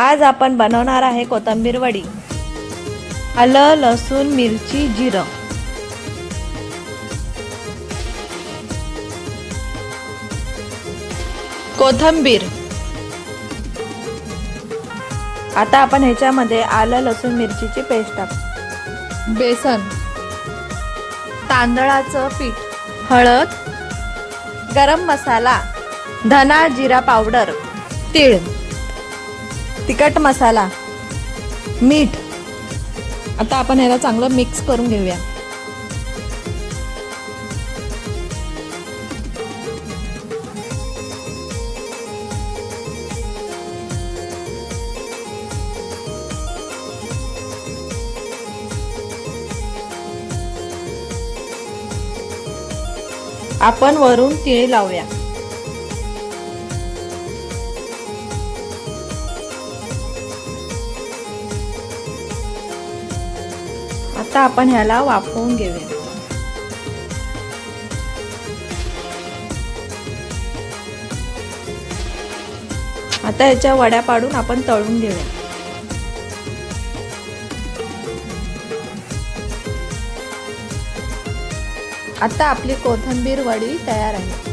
आज आपण बनवणार आहे कोथिंबीर वडी. आलं, लसूण, मिरची, जिरं. कोथिंबीर. आता आपण ह्याच्यामध्ये आलं, लसूण, मिरचीची पेस्ट टाकू. बेसन, तांदळाचं पीठ, हळद, गरम मसाला, धना जिरा पावडर, तीळ, तिखट मसाला, मीठ. आता आपण ह्याला चांगलं मिक्स करून घेऊया. आपण वरून तीळ लावूया. आता आपण ह्याला वाफवून घेऊया. आता याच्या वड्या पाडून आपण तळून घेऊया. आता आपली कोथिंबीर वडी तयार आहे.